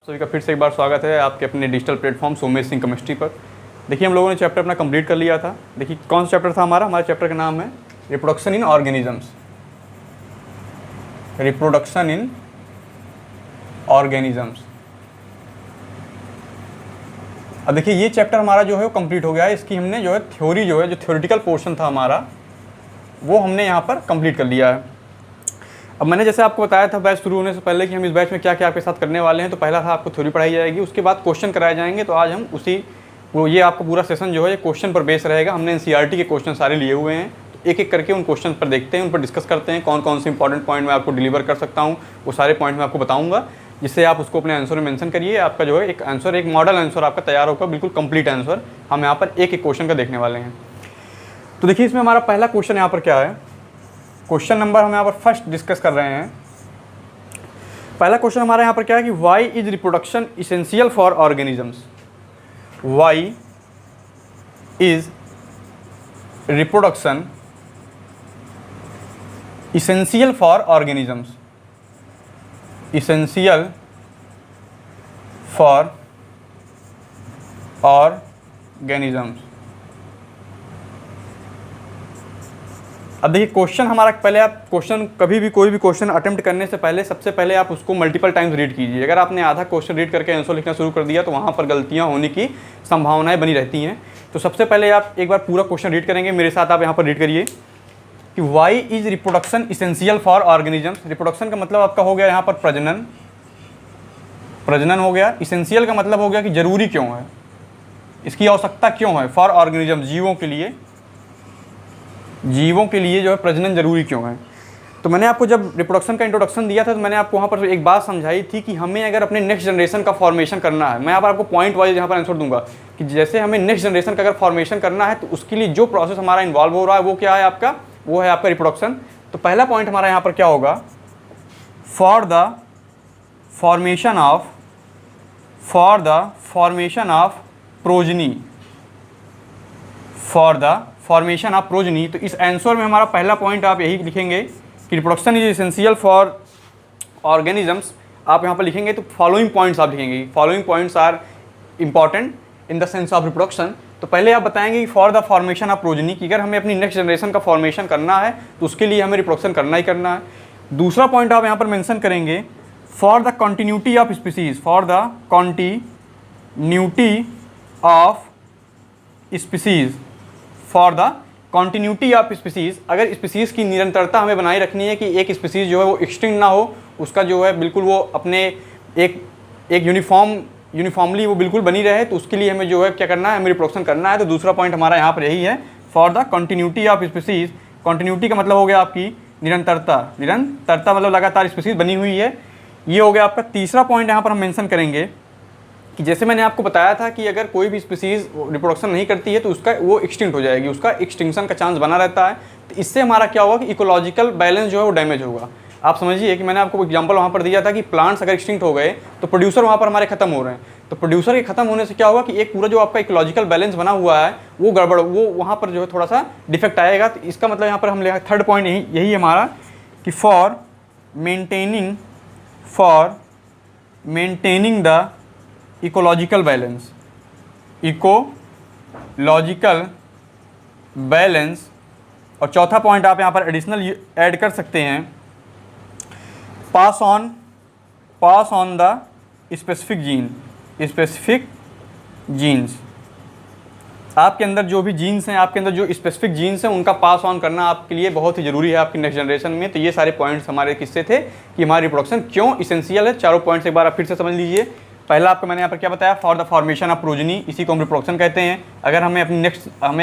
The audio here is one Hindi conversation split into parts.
सभी का फिर से एक बार स्वागत है आपके अपने digital platform Somesh Singh chemistry पर। देखिए हम लोगों ने चैप्टर अपना कंप्लीट कर लिया था। देखिए कौन सा चैप्टर था हमारा चैप्टर का नाम है reproduction in organisms. Reproduction in organisms. अब देखिए ये चैप्टर हमारा जो है वो कंप्लीट हो गया है। इसकी हमने जो है थ्योरी जो थ्योरेटिकल पोर्शन था हमारा वो हमने यहाँ पर कंप्लीट कर लिया है। अब मैंने जैसे आपको बताया था बैच शुरू होने से पहले कि हम इस बैच में क्या क्या आपके साथ करने वाले हैं। तो पहला था आपको थ्योरी पढ़ाई जाएगी, उसके बाद क्वेश्चन कराए जाएंगे। तो आज हम ये आपका पूरा सेशन जो है ये क्वेश्चन पर बेस रहेगा। हमने एनसीईआरटी के क्वेश्चन सारे लिए हुए हैं, तो एक एक करके उन क्वेश्चन पर देखते हैं, उन पर डिस्कस करते हैं। कौन कौन से इंपॉर्टेंट पॉइंट मैं आपको डिलीवर कर सकता हूँ वो सारे पॉइंट मैं आपको बताऊँगा, जिससे आप उसको अपने आंसर में मेंशन करिए। आपका जो है एक आंसर, एक मॉडल आंसर आपका तैयार होगा, बिल्कुल कंप्लीट आंसर। हम यहाँ पर एक एक क्वेश्चन का देखने वाले हैं। तो देखिए इसमें हमारा पहला क्वेश्चन यहाँ पर क्या है, क्वेश्चन नंबर हम यहाँ पर फर्स्ट डिस्कस कर रहे हैं। पहला क्वेश्चन हमारा यहाँ पर क्या है कि why is reproduction essential for organisms. Why is reproduction essential for organisms. Essential for organisms. अब देखिए क्वेश्चन हमारा, पहले आप क्वेश्चन कभी भी कोई भी क्वेश्चन अटेम्प्ट करने से पहले सबसे पहले आप उसको मल्टीपल टाइम्स रीड कीजिए। अगर आपने आधा क्वेश्चन रीड करके आंसर लिखना शुरू कर दिया तो वहाँ पर गलतियाँ होने की संभावनाएं बनी रहती हैं। तो सबसे पहले आप एक बार पूरा क्वेश्चन रीड करेंगे, मेरे साथ आप यहाँ पर रीड करिए कि why is reproduction essential for organisms. Reproduction का मतलब आपका हो गया यहाँ पर प्रजनन, प्रजनन हो गया। इसेंशियल का मतलब हो गया कि जरूरी क्यों है, इसकी आवश्यकता क्यों है फॉर ऑर्गेनिजम, जीवों के लिए, जीवों के लिए जो है प्रजनन जरूरी क्यों है। तो मैंने आपको जब रिप्रोडक्शन का इंट्रोडक्शन दिया था तो मैंने आपको वहाँ पर एक बात समझाई थी कि हमें अगर अपने नेक्स्ट जनरेशन का फॉर्मेशन करना है, मैं यहाँ पर आपको पॉइंट वाइज यहाँ पर आंसर दूंगा कि जैसे हमें नेक्स्ट जनरेशन का अगर फॉर्मेशन करना है तो उसके लिए जो प्रोसेस हमारा इन्वॉल्व हो रहा है वो क्या है आपका, वो है आपका रिप्रोडक्शन। तो पहला पॉइंट हमारा यहाँ पर क्या होगा, for the formation of progeny, for the formation of progeny. तो इस आंसर में हमारा पहला पॉइंट आप यही लिखेंगे कि reproduction is essential for organisms. आप यहाँ पर लिखेंगे तो फॉलोइंग पॉइंट्स आप लिखेंगे, following points are important in the sense of reproduction. तो पहले आप बताएंगे कि for the formation of progeny, कि अगर हमें अपनी नेक्स्ट जनरेशन का फॉर्मेशन करना है तो उसके लिए हमें रिप्रोडक्शन करना ही करना है। दूसरा पॉइंट आप यहाँ पर मेंशन करेंगे for the continuity of species, for the continuity of species, for the continuity of species. अगर स्पीसीज की निरंतरता हमें बनाए रखनी है कि एक स्पीसीज जो है वो एक्सटिंक्ट ना हो, उसका जो है बिल्कुल वो अपने एक यूनिफॉर्मली वो बिल्कुल बनी रहे, तो उसके लिए हमें जो है क्या करना है, हमें रिप्रोडक्शन करना है। तो दूसरा पॉइंट हमारा यहाँ पर यही है, for the continuity of species. Continuity का मतलब हो गया आपकी निरंतरता, निरंतरता मतलब लगातार स्पीसीज बनी हुई है, ये हो गया आपका। तीसरा पॉइंट यहाँ पर हम मेंशन करेंगे कि जैसे मैंने आपको बताया था कि अगर कोई भी स्पीसीज रिप्रोडक्शन नहीं करती है तो उसका वो एक्सटिंक्ट हो जाएगी, उसका एक्सटिंक्शन का चांस बना रहता है। तो इससे हमारा क्या होगा कि इकोलॉजिकल बैलेंस जो है वो डैमेज होगा। आप समझिए कि मैंने आपको एग्जांपल वहाँ पर दिया था कि प्लांट्स अगर एक्सटिंक्ट हो गए तो प्रोड्यूसर वहाँ पर हमारे खत्म हो रहे हैं। तो प्रोड्यूसर के खत्म होने से क्या होगा कि एक पूरा जो आपका इकोलॉजिकल बैलेंस बना हुआ है वो गड़बड़, वो वहाँ पर जो है थोड़ा सा डिफेक्ट आएगा। तो इसका मतलब यहाँ पर हम ले थर्ड पॉइंट यही है हमारा कि for maintaining the ecological balance, ecological balance. और चौथा पॉइंट आप यहाँ पर एडिशनल ऐड कर सकते हैं, pass on the specific jeans. आपके अंदर जो भी जीन्स हैं, आपके अंदर जो स्पेसिफिक जीन्स हैं उनका पास ऑन करना आपके लिए बहुत ही ज़रूरी है आपकी नेक्स्ट जनरेशन में। तो ये सारे पॉइंट्स हमारे किससे थे कि हमारी रिप्रोडक्शन क्यों इसेंशियल है। चारों पॉइंट्स एक बार आप फिर से समझ लीजिए। पहला आपको मैंने यहाँ पर क्या बताया, for the formation of progeny, इसी को हम रिप्रोडक्शन कहते हैं। अगर हमें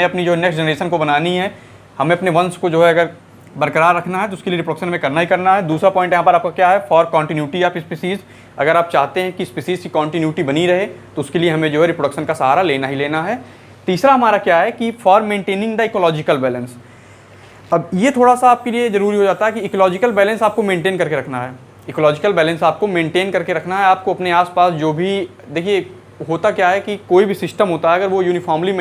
अपनी जो नेक्स्ट जनरेशन को बनानी है, हमें अपने वंश को जो है अगर बरकरार रखना है तो उसके लिए रिप्रोडक्शन में करना ही करना है। दूसरा पॉइंट यहाँ पर आपका क्या है, फॉर कॉन्टिन्यूटी ऑफ स्पीसीज। अगर आप चाहते हैं कि स्पीसीज की कॉन्टिन्यूटी बनी रहे तो उसके लिए हमें जो है रिप्रोडक्शन का सहारा लेना ही लेना है। तीसरा हमारा क्या है कि for maintaining the ecological balance. अब ये थोड़ा सा आपके लिए ज़रूरी हो जाता है कि इकोलॉजिकल बैलेंस आपको मेंटेन करके रखना है, इकोलॉजिकल बैलेंस आपको मेंटेन करके रखना है। आपको अपने आसपास जो भी, देखिए होता क्या है कि कोई भी सिस्टम होता है अगर वो यूनिफॉर्मली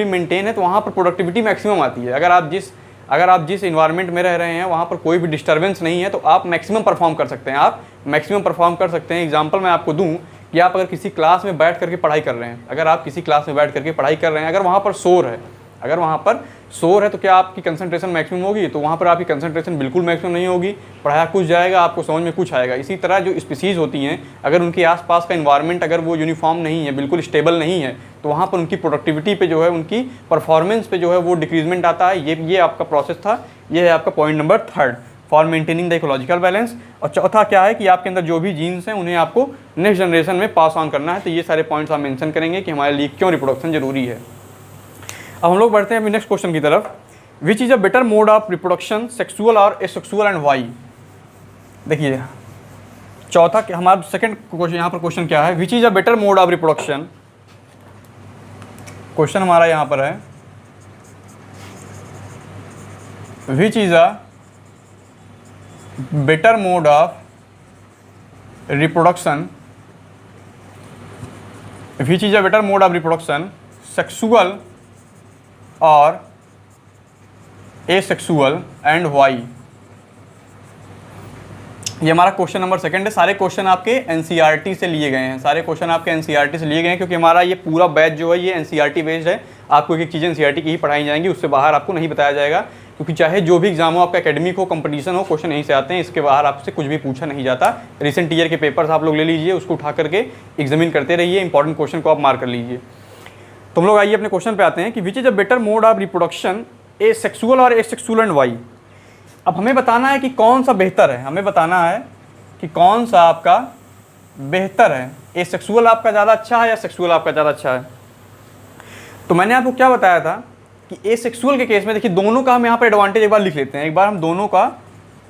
मेंटेन है, तो वहाँ पर प्रोडक्टिविटी मैक्सिमम आती है। अगर आप जिस अगर आप जिस इन्वायरमेंट में रह रहे हैं वहाँ पर कोई भी डिस्टर्बेंस नहीं है तो आप मैक्सिमम परफॉर्म कर सकते हैं, आप मैक्सिमम परफॉर्म कर सकते हैं। एग्जांपल मैं आपको दूं कि आप अगर किसी क्लास में बैठ करके पढ़ाई कर रहे हैं, अगर आप किसी क्लास में बैठ करके पढ़ाई कर रहे हैं, अगर वहाँ पर शोर है, अगर वहाँ पर शोर है तो क्या आपकी कंसंट्रेशन मैक्सिमम होगी? तो वहाँ पर आपकी कंसंट्रेशन बिल्कुल मैक्सिमम नहीं होगी, पढ़ाया कुछ जाएगा, आपको समझ में कुछ आएगा। इसी तरह जो स्पीसीज़ होती हैं, अगर उनके आसपास का इन्वायरमेंट अगर वो यूनिफॉर्म नहीं है, बिल्कुल स्टेबल नहीं है, तो वहाँ पर उनकी प्रोडक्टिविटी पे जो है, उनकी परफॉर्मेंस पे जो है वो डिक्रीजमेंट आता है। ये आपका प्रोसेस था, ये है आपका point number 3 for maintaining the ecological balance. और चौथा क्या है कि आपके अंदर जो भी जीन्स हैं उन्हें आपको नेक्स्ट जनरेशन में पास ऑन करना है। तो ये सारे पॉइंट्स आप मेंशन करेंगे कि हमारे लिए क्यों रिप्रोडक्शन जरूरी है। अब हम लोग बढ़ते हैं अभी नेक्स्ट क्वेश्चन की तरफ। Which is a better mode of reproduction, sexual और एसेक्सुअल, एंड वाई? देखिए चौथा हमारा सेकंड क्वेश्चन, यहाँ पर क्वेश्चन क्या है, which is a better mode of reproduction. Question हमारा यहाँ पर है which is a better mode of reproduction, which is a better mode of reproduction, sexual और एसेक्सुअल, एंड वाई? ये हमारा क्वेश्चन नंबर सेकंड है। सारे क्वेश्चन आपके एनसीईआरटी से लिए गए हैं, सारे क्वेश्चन आपके एनसीईआरटी से लिए गए हैं, क्योंकि हमारा ये पूरा बैच जो है ये एनसीईआरटी बेस्ड है। आपको एक एक चीज़ एनसीईआरटी की ही पढ़ाई जाएंगी, उससे बाहर आपको नहीं बताया जाएगा, क्योंकि चाहे जो भी एग्जाम हो, आपका एकेडमिक हो, कंपटीशन हो, क्वेश्चन यहीं से आते हैं, इसके बाहर आपसे कुछ भी पूछा नहीं जाता। रिसेंट ईयर के पेपर्स आप लोग ले लीजिए, उसको उठा करके एग्जामिन करते रहिए, इंपॉर्टेंट क्वेश्चन को आप मार्क कर लीजिए। तुम लोग आइए अपने क्वेश्चन पे आते हैं कि which is a better mode of reproduction, A sexual और एसेक्सुअल, एंड वाई? अब हमें बताना है कि कौन सा बेहतर है, हमें बताना है कि कौन सा आपका बेहतर है, एसेक्सुअल आपका ज़्यादा अच्छा है या सेक्सुअल आपका ज़्यादा अच्छा है। तो मैंने आपको क्या बताया था कि एसेक्सुअल के केस में देखिए दोनों का हम यहाँ पर एडवांटेज एक बार लिख लेते हैं, एक बार हम दोनों का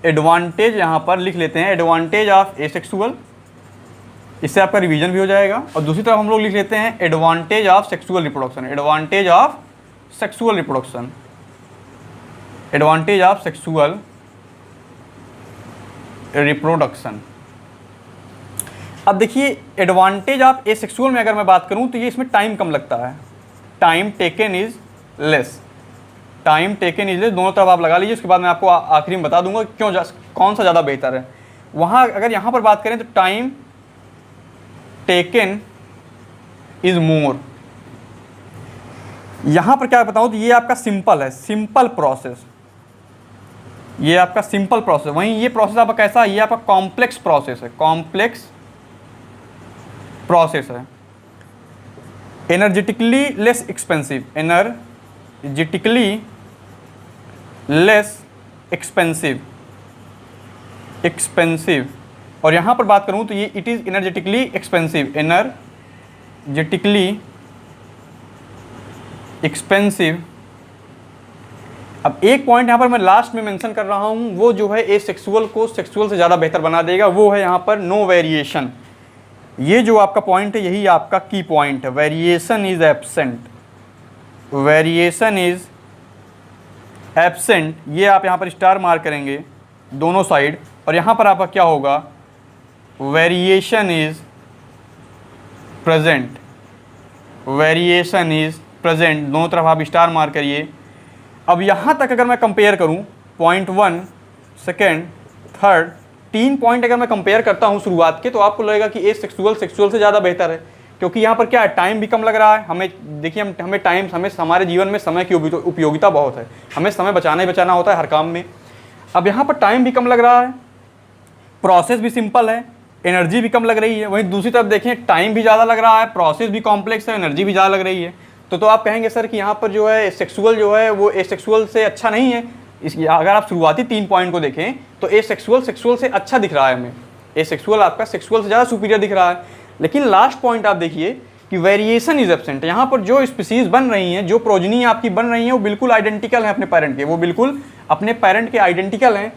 एडवांटेज यहाँ पर लिख लेते हैं, एडवांटेज ऑफ एसेक्सुअल, इससे आपका रिवीजन भी हो जाएगा। और दूसरी तरफ हम लोग लिख लेते हैं advantage of sexual reproduction, advantage of sexual reproduction, advantage of sexual reproduction. अब देखिए एडवांटेज ऑफ एसेक्सुअल में अगर मैं बात करूं तो ये इसमें टाइम कम लगता है, time taken is less, time taken is less, दोनों तरफ आप लगा लीजिए। उसके बाद मैं आपको आखिरी में बता दूंगा क्यों कौन सा ज़्यादा बेहतर है। वहाँ अगर यहाँ पर बात करें तो टाइम टेकन इज मोर। यहाँ पर क्या बताऊँ तो ये आपका सिंपल है, सिंपल प्रोसेस, ये आपका सिंपल प्रोसेस। वहीं ये प्रोसेस आपका कैसा है, ये आपका कॉम्प्लेक्स प्रोसेस है, कॉम्प्लेक्स प्रोसेस है। Energetically less expensive, energetically less expensive, expensive. और यहाँ पर बात करूँ तो ये it is energetically expensive, energetically expensive. अब एक पॉइंट यहाँ पर मैं लास्ट में मेंशन कर रहा हूँ, वो जो है एसेक्सुअल को सेक्सुअल से ज़्यादा बेहतर बना देगा, वो है यहाँ पर नो वेरिएशन। ये जो आपका पॉइंट है यही आपका की पॉइंट है, variation is absent, variation is absent. ये आप यहाँ पर स्टार मार्क करेंगे दोनों साइड, और यहाँ पर आपका क्या होगा, variation is present, variation is present, दोनों तरफ आप स्टार मार्क करिए। अब यहाँ तक अगर मैं कंपेयर करूँ पॉइंट 1, सेकेंड, थर्ड, 3 पॉइंट अगर मैं कंपेयर करता हूँ शुरुआत के, तो आपको लगेगा कि ए सेक्सुअल सेक्सुअल से ज़्यादा बेहतर है, क्योंकि यहाँ पर क्या है, टाइम भी कम लग रहा है हमें। देखिए हमें टाइम, हमें हमारे जीवन में समय की उपयोगिता बहुत है, हमें समय बचाना ही बचाना होता है हर काम में। अब यहाँ पर टाइम भी कम लग रहा है, प्रोसेस भी सिंपल है, एनर्जी भी कम लग रही है। वहीं दूसरी तरफ देखें, टाइम भी ज़्यादा लग रहा है, प्रोसेस भी कॉम्प्लेक्स है, एनर्जी भी ज़्यादा लग रही है। तो आप कहेंगे सर कि यहाँ पर जो है सेक्सुअल जो है वो एसेक्सुअल से अच्छा नहीं है। अगर आप शुरुआती 3 पॉइंट को देखें तो एसेक्सुअल सेक्सुअल से अच्छा दिख रहा है हमें, एसेक्सुअल आपका सेक्सुअल से ज़्यादा सुपीरियर दिख रहा है। लेकिन लास्ट पॉइंट आप देखिए कि वेरिएशन इज एब्सेंट। यहाँ पर जो स्पीसीज बन रही हैं, जो प्रोजनी आपकी बन रही हैं, वो बिल्कुल आइडेंटिकल है अपने पेरेंट के, वो बिल्कुल अपने पेरेंट के आइडेंटिकल हैं।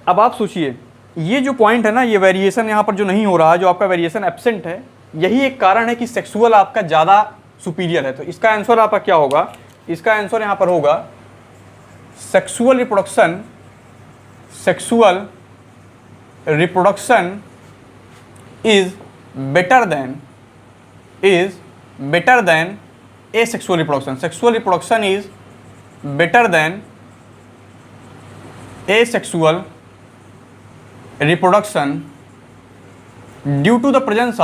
अब आप सोचिए ये जो पॉइंट है ना, ये वेरिएशन यहाँ पर जो नहीं हो रहा है, जो आपका वेरिएशन एब्सेंट है, यही एक कारण है कि सेक्सुअल आपका ज़्यादा सुपीरियर है। तो इसका आंसर आपका क्या होगा, इसका आंसर यहाँ पर होगा sexual reproduction, sexual reproduction is better than A sexual reproduction, sexual reproduction is better than asexual reproduction due to the presence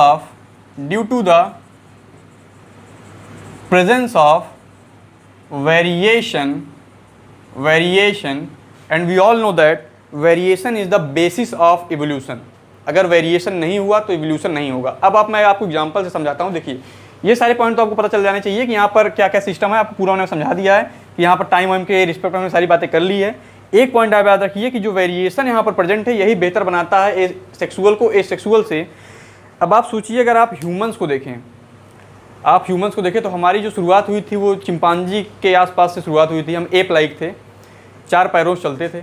of variation, and we all know that variation is the basis of evolution. अगर वेरिएशन नहीं हुआ तो इवोल्यूशन नहीं होगा। अब मैं आपको एग्जांपल से समझाता हूँ। देखिए ये सारे पॉइंट तो आपको पता चल जाने चाहिए कि यहाँ पर क्या क्या सिस्टम है। आपको पूरा मैंने समझा दिया है कि यहाँ पर टाइम वाइम के रिस्पेक्ट में सारी बातें कर ली है। एक पॉइंट आप याद रखिए कि जो वेरिएशन यहाँ पर प्रेजेंट है यही बेहतर बनाता है सेक्सुअल को एसेक्सुअल से। अब आप सोचिए अगर आप ह्यूमंस को देखें तो हमारी जो शुरुआत हुई थी वो चिंपांजी के आसपास से शुरुआत हुई थी। हम एप लाइक थे, 4 पैरों से चलते थे।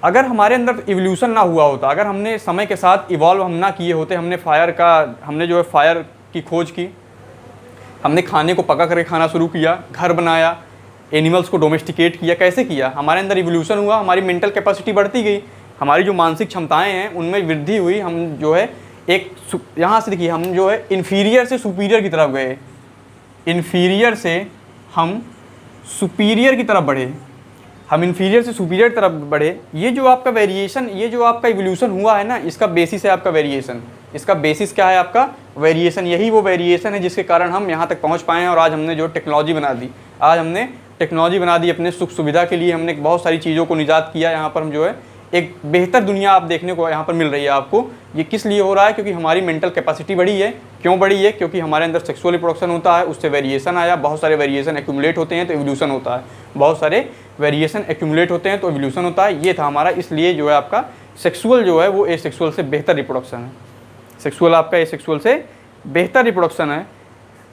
अगर हमारे अंदर इवोल्यूशन ना हुआ होता, अगर हमने समय के साथ इवॉल्व हम ना किए होते, हमने फायर की खोज की, हमने खाने को पका करके खाना शुरू किया, घर बनाया, एनिमल्स को डोमेस्टिकेट किया, कैसे किया? हमारे अंदर इवोल्यूशन हुआ, हमारी मेंटल कैपेसिटी बढ़ती गई, हमारी जो मानसिक क्षमताएं हैं उनमें वृद्धि हुई। हम जो है यहाँ से देखिए हम जो है इन्फीरियर से सुपीरियर की तरफ गए, इन्फीरियर से हम सुपीरियर की तरफ बढ़े, हम इन्फीरियर से सुपीरियर की तरफ बढ़े। ये जो आपका वेरिएशन, ये जो आपका इवोल्यूशन हुआ है ना, इसका बेसिस है आपका वेरिएशन। इसका बेसिस क्या है? आपका वेरिएशन। यही वो वेरिएशन है जिसके कारण हम यहाँ तक पहुँच पाए हैं और आज हमने जो टेक्नोलॉजी बना दी, अपने सुख सुविधा के लिए। हमने बहुत सारी चीज़ों को निजात किया। यहाँ पर हम जो है एक बेहतर दुनिया आप देखने को यहाँ पर मिल रही है आपको। ये किस लिए हो रहा है? क्योंकि हमारी मेंटल कैपेसिटी बढ़ी है। क्यों बढ़ी है? क्योंकि हमारे अंदर सेक्सुअल रिप्रोडक्शन होता है, उससे वेरिएशन आया, बहुत सारे वेरिएशन एक्यूमुलेट होते हैं तो इवोल्यूशन होता है, बहुत सारे वेरिएशन एक्यूमुलेट होते हैं तो इवोल्यूशन होता है। ये था हमारा, इसलिए जो है आपका सेक्सुअल जो है वो एसेक्सुअल से बेहतर रिप्रोडक्शन है। सेक्सुअल आपका एसेक्सुअल से बेहतर रिप्रोडक्शन है।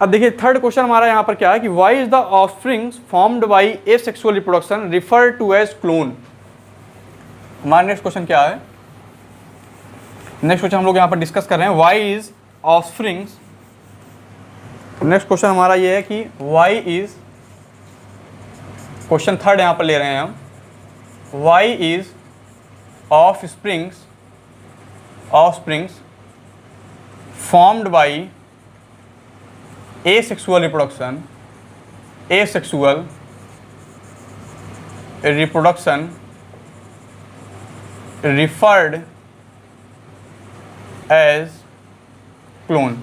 अब देखिए थर्ड क्वेश्चन हमारा यहाँ पर क्या है कि why is the offsprings formed by asexual reproduction referred to as clone. हमारा नेक्स्ट क्वेश्चन क्या है? नेक्स्ट क्वेश्चन हम लोग यहाँ पर डिस्कस कर रहे हैं why is offsprings. Next question हमारा ये है कि व्हाई इज, क्वेश्चन थर्ड यहाँ पर ले रहे हैं हम, why is offsprings formed bye asexual reproduction referred as clone।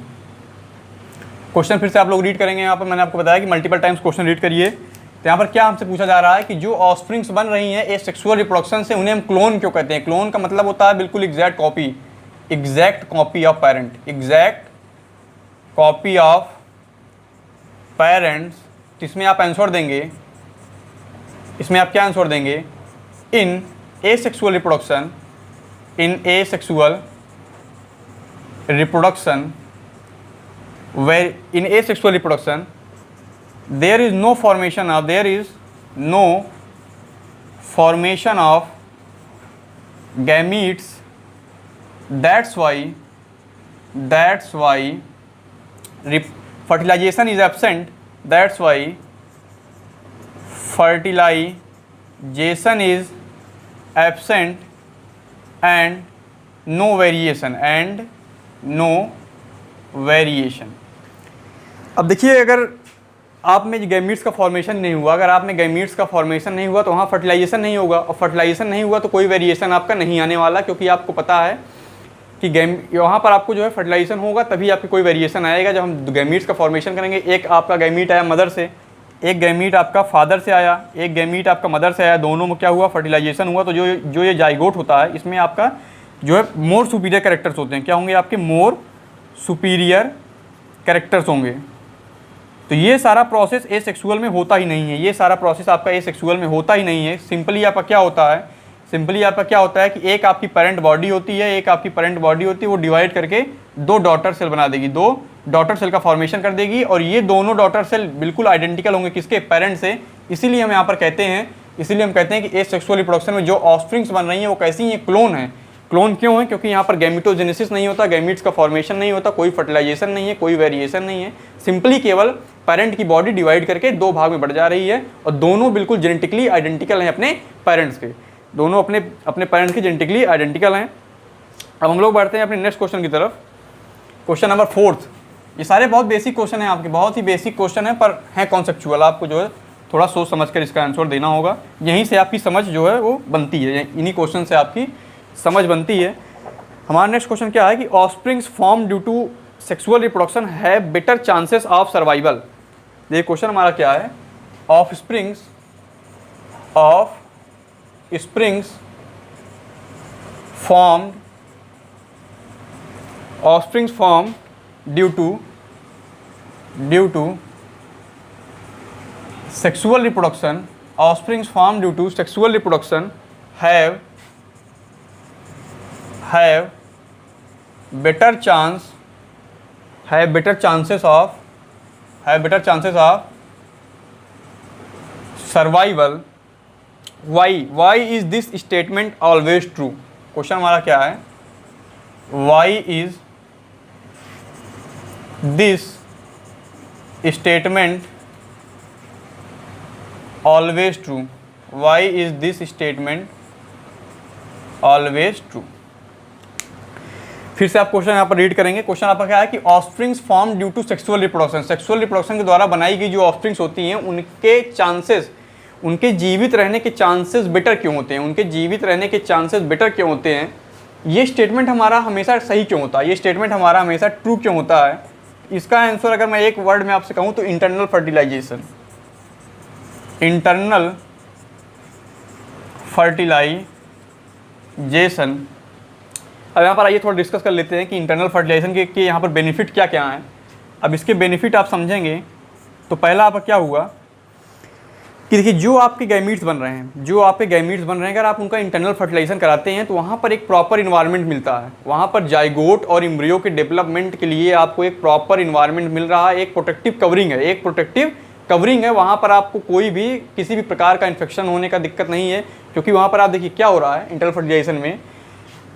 Question फिर से आप लोग रीड करेंगे। यहाँ पर मैंने आपको बताया कि मल्टीपल टाइम्स क्वेश्चन रीड करिए। तो यहाँ पर क्या हमसे पूछा जा रहा है कि जो ऑफस्प्रिंग्स बन रही हैं एसेक्सुअल रिप्रोडक्शन से, उन्हें हम क्लोन क्यों कहते हैं? क्लोन का मतलब होता है बिल्कुल exact copy of parent, exact copy of parents. इसमें आप आंसर देंगे, इसमें आप क्या आंसर देंगे? In asexual reproduction, where in asexual reproduction there is no formation of gametes, that's why fertilization is absent, that's why fertilization is absent and no variation अब देखिए अगर आप में गैमीट्स का फॉर्मेशन नहीं हुआ, तो वहाँ फर्टिलाइजेशन नहीं होगा, और फर्टिलाइजेशन नहीं हुआ तो कोई वेरिएशन आपका नहीं आने वाला, क्योंकि आपको पता है कि वहाँ पर आपको जो है फर्टिलाइजेशन होगा तभी आपकी कोई वेरिएशन आएगा। जब हम गैमीट्स का फॉर्मेशन करेंगे, एक आपका गैमीट आया मदर से, एक गैमीट आपका फादर से आया, एक गैमीट आपका मदर से आया, दोनों में क्या हुआ? फर्टिलाइजेशन हुआ। तो जो ये जाइगोट होता है, इसमें आपका जो है मोर सुपीरियर कैरेक्टर्स होते हैं। क्या होंगे? आपके मोर सुपीरियर कैरेक्टर्स होंगे। तो ये सारा प्रोसेस एसेक्सुअल में होता ही नहीं है, ये सारा प्रोसेस आपका एसेक्सुअल में होता ही नहीं है। सिंपली आपका क्या होता है कि एक आपकी पेरेंट बॉडी होती है, वो डिवाइड करके 2 डॉटर सेल बना देगी, 2 डॉटर सेल का फॉर्मेशन कर देगी, और ये दोनों डॉटर सेल बिल्कुल आइडेंटिकल होंगे किसके? पेरेंट से। इसीलिए हम यहाँ पर कहते हैं कि एसेक्सुअल रिप्रोडक्शन में जो ऑफस्प्रिंग्स बन रही हैं वो कैसी हैं? क्लोन है। क्लोन क्यों है? क्योंकि यहाँ पर गैमेटोजेनेसिस नहीं होता, गैमीट्स का फॉर्मेशन नहीं होता, कोई फर्टिलाइजेशन नहीं है, कोई वेरिएशन नहीं है। सिंपली केवल पेरेंट की बॉडी डिवाइड करके 2 भाग में बढ़ जा रही है, और दोनों बिल्कुल जेनेटिकली आइडेंटिकल हैं अपने पेरेंट्स के, दोनों अपने पेरेंट्स के जेनेटिकली आइडेंटिकल हैं। अब हम लोग बढ़ते हैं अपने नेक्स्ट क्वेश्चन की तरफ। Question number 4। ये सारे बहुत बेसिक क्वेश्चन हैं आपके, बहुत ही बेसिक क्वेश्चन है, पर हैं कॉन्सेप्चुअल, आपको जो है थोड़ा सोच समझ कर इसका आंसर देना होगा। यहीं से आपकी समझ जो है वो बनती है, इन्हीं क्वेश्चन से आपकी समझ बनती है। हमारा नेक्स्ट क्वेश्चन क्या है कि offsprings form due to sexual reproduction have better chances of survival. ये क्वेश्चन हमारा क्या है, offsprings form due to sexual reproduction, offsprings formed due to sexual reproduction have better chances of survival. Why is this statement always true? Question हमारा क्या है, why is this statement always true? Why is this statement always true? फिर से आप क्वेश्चन यहाँ पर रीड करेंगे। क्वेश्चन आपका क्या है कि offsprings form due to sexual reproduction, sexual reproduction के द्वारा बनाई गई जो ऑफस्प्रिंग्स होती हैं उनके चांसेस, उनके जीवित रहने के चांसेस बेटर क्यों होते हैं, उनके जीवित रहने के चांसेस बेटर क्यों होते हैं, ये स्टेटमेंट हमारा हमेशा सही क्यों होता है, ये स्टेटमेंट हमारा हमेशा ट्रू क्यों होता है। इसका आंसर अगर मैं एक वर्ड में आपसे कहूँ तो इंटरनल फर्टिलाइजेशन। Internal fertilisation. अब यहाँ पर आइए थोड़ा डिस्कस कर लेते हैं कि इंटरनल फर्टिलाइजेशन के यहाँ पर बेनिफिट क्या क्या हैं। अब इसके बेनिफिट आप समझेंगे तो पहला आपका क्या हुआ कि देखिए जो आपके गैमीट्स बन रहे हैं, अगर आप उनका इंटरनल फर्टिलाइजेशन कराते हैं तो वहाँ पर एक प्रॉपर इन्वायरमेंट मिलता है, वहाँ पर जाइगोट और एम्ब्रियो के डेवलपमेंट के लिए आपको एक प्रॉपर इन्वायरमेंट मिल रहा है, एक प्रोटेक्टिव कवरिंग है, वहाँ पर आपको कोई भी किसी भी प्रकार का इन्फेक्शन होने का दिक्कत नहीं है। क्योंकि वहाँ पर आप देखिए क्या हो रहा है इंटरनल फर्टिलाइजेशन में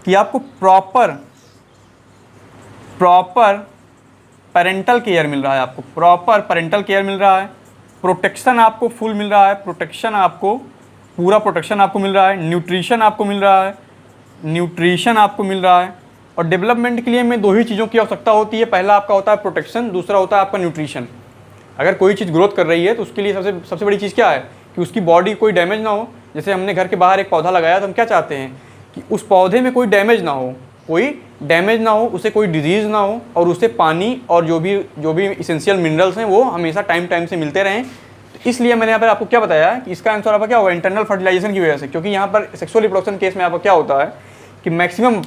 कि आपको प्रॉपर पेरेंटल केयर मिल रहा है, आपको प्रॉपर पेरेंटल केयर मिल रहा है, प्रोटेक्शन आपको फुल मिल रहा है, पूरा प्रोटेक्शन आपको मिल रहा है, न्यूट्रिशन आपको मिल रहा है। और डेवलपमेंट के लिए हमें दो ही चीज़ों की आवश्यकता होती है, पहला आपका होता है प्रोटेक्शन, दूसरा होता है आपका न्यूट्रिशन। अगर कोई चीज़ ग्रोथ कर रही है तो उसके लिए सबसे बड़ी चीज़ क्या है कि उसकी बॉडी कोई डैमेज ना हो। जैसे हमने घर के बाहर एक पौधा लगाया तो हम क्या चाहते हैं कि उस पौधे में कोई डैमेज ना हो, उसे कोई डिजीज़ ना हो और उसे पानी और जो भी इसेंशियल मिनरल्स हैं वो हमेशा टाइम से मिलते रहें। तो इसलिए मैंने यहाँ पर आपको क्या बताया कि इसका आंसर आपका क्या होगा, इंटरनल फर्टिलाइजेशन की वजह से। क्योंकि यहाँ पर सेक्सुअल रिप्रोडक्शन केस में आपका क्या होता है कि मैक्सिमम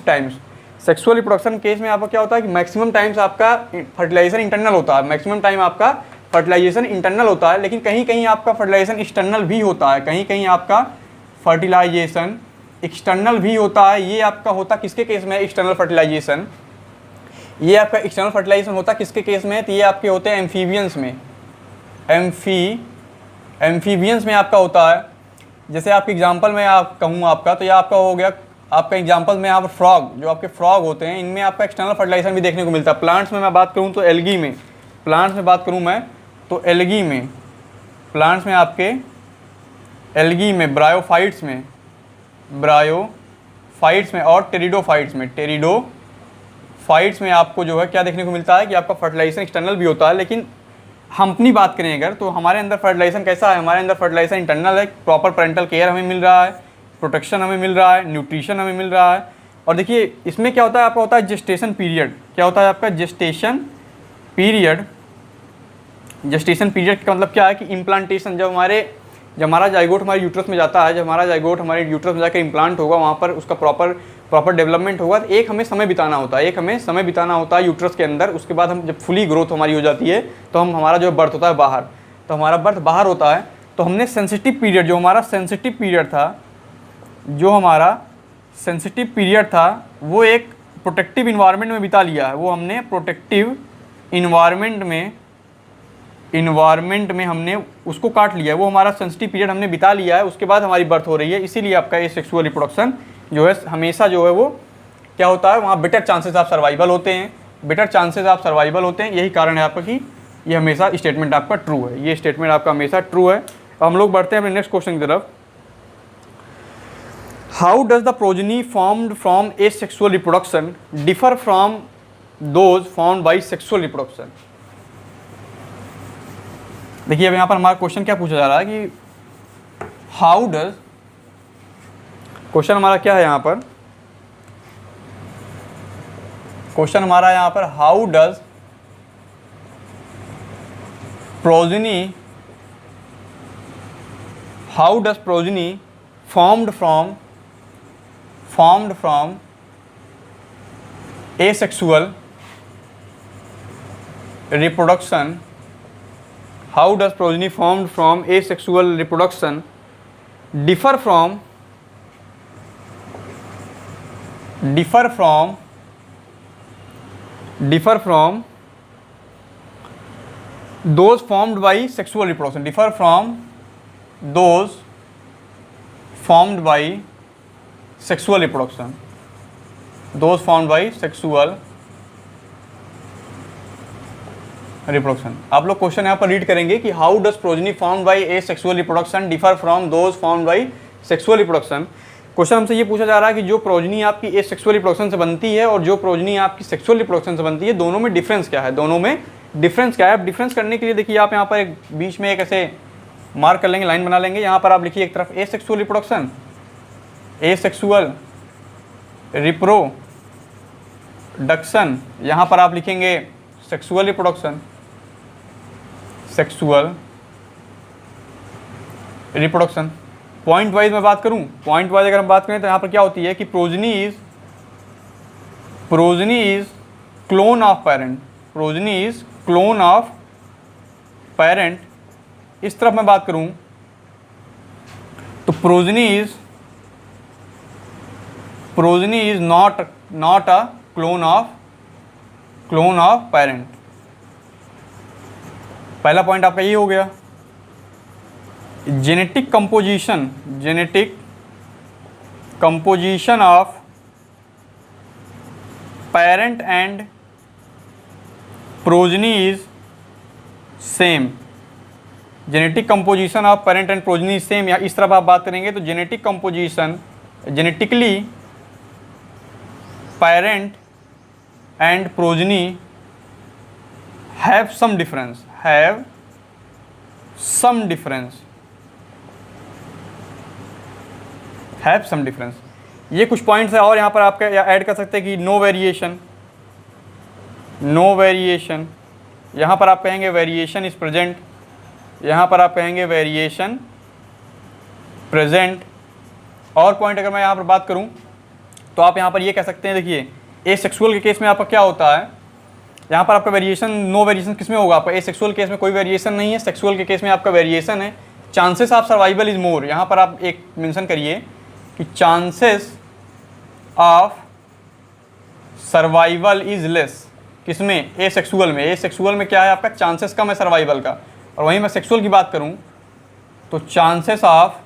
टाइम्स आपका फर्टिलाइजेशन इंटरनल होता है, लेकिन कहीं कहीं आपका फर्टिलाइजेशन एक्सटर्नल भी होता है, ये आपका होता किसके केस में, एक्सटर्नल फर्टिलाइजेशन। ये आपका एक्सटर्नल फर्टिलाइजेशन होता किसके केस में, तो ये आपके होते हैं एम्फीबियंस में, एम्फीबियंस में आपका होता है। जैसे आपके एग्जांपल में आप कहूँ आपका, तो ये आपका हो गया आपका एग्जांपल में यहाँ पर फ्रॉग, जो आपके फ्रॉग होते हैं इनमें आपका एक्सटर्नल फर्टिलाइजेशन भी देखने को मिलता है। प्लांट्स में मैं बात करूँ तो एल्गी में, प्लांट्स में आपके एल्गी में, ब्रायोफाइट्स में और टेरिडोफाइट्स में आपको जो है क्या देखने को मिलता है कि आपका फर्टिलाइजेशन एक्सटर्नल भी होता है। लेकिन हम अपनी बात करें अगर तो हमारे अंदर फर्टिलाइजेशन कैसा है, हमारे अंदर फर्टिलाइजेशन इंटरनल है, प्रॉपर पेरेंटल केयर हमें मिल रहा है, प्रोटेक्शन हमें मिल रहा है, न्यूट्रिशन हमें मिल रहा है। और देखिए इसमें क्या होता है, आपका होता है जेस्टेशन पीरियड। क्या होता है आपका जेस्टेशन पीरियड का मतलब क्या है कि इम्प्लांटेशन, जब हमारा जाइगोट हमारे यूट्रस में जाता है, जब हमारा जाइगोट हमारे यूट्रस में जाकर इम्प्लांट होगा, वहाँ पर उसका प्रॉपर डेवलपमेंट होगा। तो एक हमें समय बिताना होता है यूट्रस के अंदर। उसके बाद हम जब फुली ग्रोथ हमारी हो जाती है तो हमारा जो बर्थ होता है बाहर, तो हमारा बर्थ बाहर होता है। तो हमने सेंसिटिव पीरियड, जो हमारा सेंसिटिव पीरियड था वो एक प्रोटेक्टिव इन्वायरमेंट में बिता लिया है। वो हमने प्रोटेक्टिव इन्वायरमेंट में हमने उसको काट लिया है, वो हमारा सेंसिटिव पीरियड हमने बिता लिया है। उसके बाद हमारी बर्थ हो रही है। इसीलिए आपका ये सेक्सुअल रिप्रोडक्शन जो है हमेशा जो है वो क्या होता है, वहाँ बेटर चांसेस ऑफ सर्वाइवल होते हैं, यही कारण है आपका कि ये हमेशा स्टेटमेंट आपका ट्रू है, ये स्टेटमेंट आपका हमेशा ट्रू है। अब हम लोग बढ़ते हैं अपने नेक्स्ट क्वेश्चन की तरफ। How does the progeny formed from asexual reproduction differ from those formed by sexual reproduction. देखिए अब यहाँ पर हमारा क्वेश्चन क्या पूछा जा रहा है कि हाउ डज, क्वेश्चन हमारा क्या है यहाँ पर, क्वेश्चन हमारा यहाँ पर how does progeny, how does progeny formed from asexual reproduction, how does progeny formed from asexual reproduction differ from those formed by sexual reproduction, differ from those formed by sexual reproduction, those formed by sexual reproduction। आप लोग क्वेश्चन यहाँ पर रीड करेंगे कि how does progeny formed by A sexual reproduction differ from those formed by sexual reproduction. Question हमसे ये पूछा जा रहा है कि जो प्रोजेनी आपकी ए सेक्सुअल रिप्रोडक्शन से बनती है और जो प्रोजेनी आपकी सेक्सुअल रिप्रोडक्शन से बनती है, दोनों में डिफरेंस क्या है, दोनों में डिफरेंस क्या है। अब डिफरेंस करने के लिए देखिए आप यहाँ पर एक बीच में एक ऐसे मार्क कर लेंगे, लाइन बना लेंगे। यहाँ पर आप लिखिए एक तरफ ए सेक्सुअल रिप्रोडक्शन, ए सेक्सुअल रिप्रोडक्शन, यहाँ पर आप लिखेंगे sexual reproduction, sexual reproduction. Point wise मैं बात करूँ, पॉइंट वाइज अगर हम बात करें तो यहाँ पर क्या होती है कि progeny is clone of parent, progeny is clone of parent. इस तरफ मैं बात करूं तो progeny is not a clone of parent. पहला पॉइंट आपका ये हो गया। Genetic composition of parent and progeny is same, genetic composition of parent and progeny same. या इस तरफ आप बात करेंगे तो genetic composition, genetically parent and progeny have some difference. ये कुछ पॉइंट्स है और यहाँ पर आपका ऐड कर सकते हैं कि नो वेरिएशन, यहाँ पर आप कहेंगे वेरिएशन इज प्रेजेंट, यहाँ पर आप कहेंगे वेरिएशन प्रेजेंट। और पॉइंट अगर मैं यहाँ पर बात करूँ तो आप यहाँ पर ये कह सकते हैं, देखिए ए सेक्सुअल के केस में आपका क्या होता है, यहाँ पर आपका वेरिएशन, नो वेरिएशन किस में होगा, आपका ए सेक्सुअल केस में कोई वेरिएशन नहीं है, सेक्सुअल के केस में आपका वेरिएशन है। Chances of survival is more, यहाँ पर आप एक मेंशन करिए कि chances of survival is less, किसमें, ए सेक्सुअल में। ए सेक्सुअल में क्या है आपका, चांसेस कम है सर्वाइवल का, और वहीं मैं सेक्सुअल की बात करूं तो chances of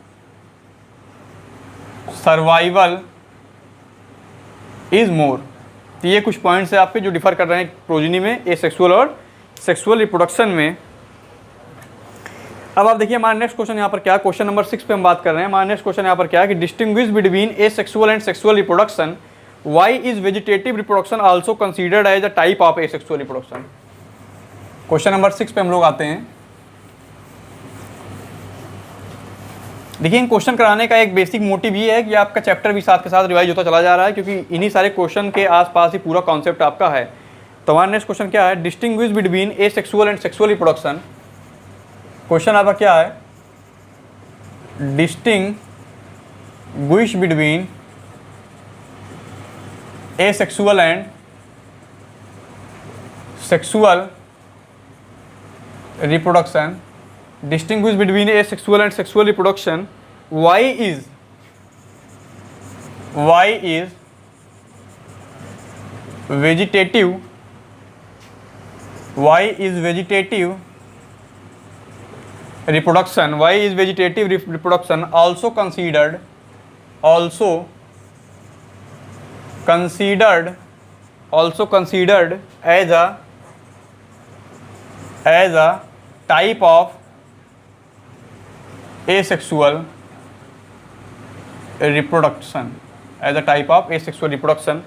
survival is more. तो ये कुछ पॉइंट्स है आपके जो डिफर कर रहे हैं प्रोजेनी में, ए सेक्सुअल और सेक्सुअल रिप्रोडक्शन में। अब आप देखिए हमारा नेक्स्ट क्वेश्चन यहाँ पर क्या है, क्वेश्चन नंबर 6 पे हम बात कर रहे हैं। हमारा नेक्स्ट क्वेश्चन यहाँ पर क्या है कि distinguish between asexual and sexual reproduction, why is vegetative reproduction also considered as a type of asexual reproduction. Question number 6 पे हम लोग आते हैं। देखिए इन क्वेश्चन कराने का एक बेसिक मोटिव ये है कि आपका चैप्टर भी साथ के साथ रिवाइज होता चला जा रहा है, क्योंकि इन्हीं सारे क्वेश्चन के आसपास ही पूरा कॉन्सेप्ट आपका है। तो हमारा नेक्स्ट क्वेश्चन क्या है, distinguish between asexual and sexual reproduction. Question आपका क्या है, distinguish between asexual and sexual reproduction, distinguish between asexual and sexual reproduction, why is vegetative reproduction also considered as a type of asexual reproduction, as a type of asexual reproduction।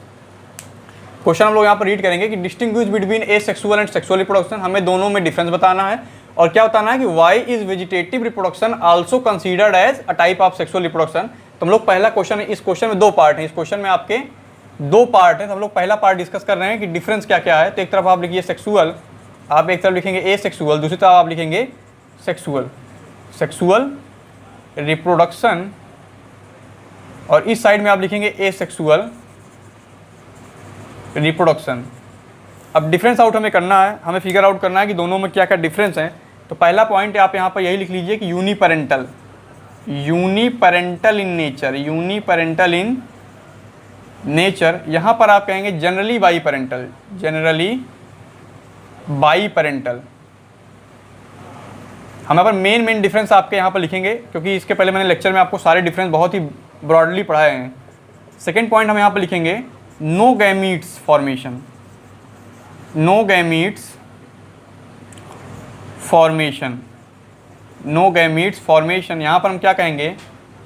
Question हम लोग यहाँ पर रीड करेंगे कि distinguish between asexual and sexual reproduction, हमें दोनों में डिफरेंस बताना है और क्या बताना है कि why is vegetative reproduction also considered as a type of sexual reproduction. तो हम लोग पहला क्वेश्चन, इस क्वेश्चन में 2 पार्ट हैं, इस क्वेश्चन में आपके 2 पार्ट हैं। तो हम लोग पहला पार्ट डिस्कस कर रहे हैं कि डिफरेंस क्या क्या है। तो एक तरफ आप लिखिए सेक्सुअल, आप एक तरफ लिखेंगे ए सेक्सुअल, दूसरी तरफ आप लिखेंगे सेक्सुअल, सेक्सुअल रिप्रोडक्शन, और इस साइड में आप लिखेंगे ए सेक्सुअल रिप्रोडक्शन। अब डिफरेंस आउट हमें करना है, हमें फिगर आउट करना है कि दोनों में क्या क्या डिफरेंस है। तो पहला पॉइंट आप यहाँ पर यही लिख लीजिए कि uniparental, uniparental in nature, uniparental in nature. यहाँ पर आप कहेंगे generally by parental, generally by parental. हम यहाँ पर मेन डिफरेंस आपके यहाँ पर लिखेंगे, क्योंकि इसके पहले मैंने लेक्चर में आपको सारे डिफरेंस बहुत ही ब्रॉडली पढ़ाए हैं। सेकेंड पॉइंट हम यहाँ पर लिखेंगे no gametes formation, no gametes formation, no gametes formation. यहाँ पर हम क्या कहेंगे,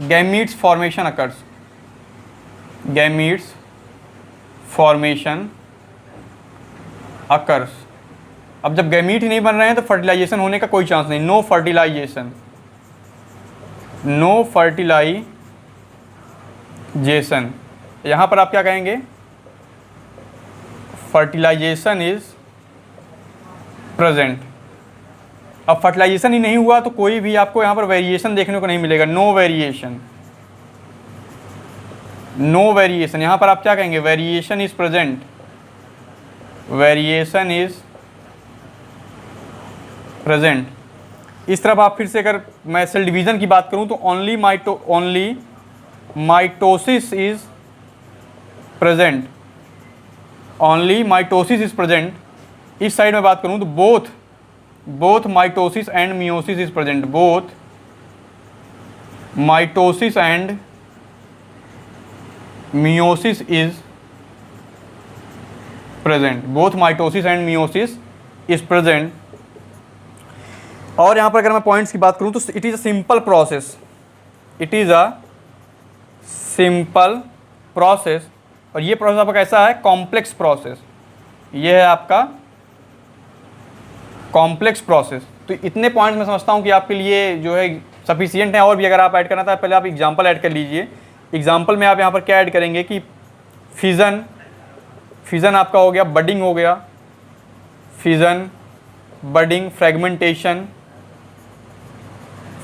gametes formation occurs, gametes formation occurs. अब जब गैमीट ही नहीं बन रहे हैं तो फर्टिलाइजेशन होने का कोई चांस नहीं, नो फर्टिलाइजेशन, नो फर्टिलाइजेशन। यहाँ पर आप क्या कहेंगे, फर्टिलाइजेशन इज प्रेजेंट। अब फर्टिलाइजेशन ही नहीं हुआ तो कोई भी आपको यहाँ पर वेरिएशन देखने को नहीं मिलेगा, नो वेरिएशन, नो वेरिएशन। यहाँ पर आप क्या कहेंगे, variation is present, variation is present. इस तरफ आप फिर से अगर मैं सेल डिवीजन की बात करूँ तो only mitosis is present, only mitosis is present. इस साइड में बात करूँ तो both mitosis and meiosis is present, both mitosis and meiosis is present, both mitosis and meiosis is present. और यहाँ पर अगर मैं पॉइंट्स की बात करूँ तो it is a simple process, it is a simple process. और ये प्रोसेस आपका कैसा है, कॉम्प्लेक्स प्रोसेस, ये है आपका कॉम्प्लेक्स प्रोसेस। तो इतने पॉइंट्स मैं समझता हूँ कि आपके लिए जो है सफिशिएंट है। और भी अगर आप ऐड करना था पहले आप एग्जांपल ऐड कर लीजिए। एग्जांपल में आप यहाँ पर क्या ऐड करेंगे कि फिजन, फिजन आपका हो गया, बडिंग हो गया, फिजन, बडिंग, फ्रेगमेंटेशन,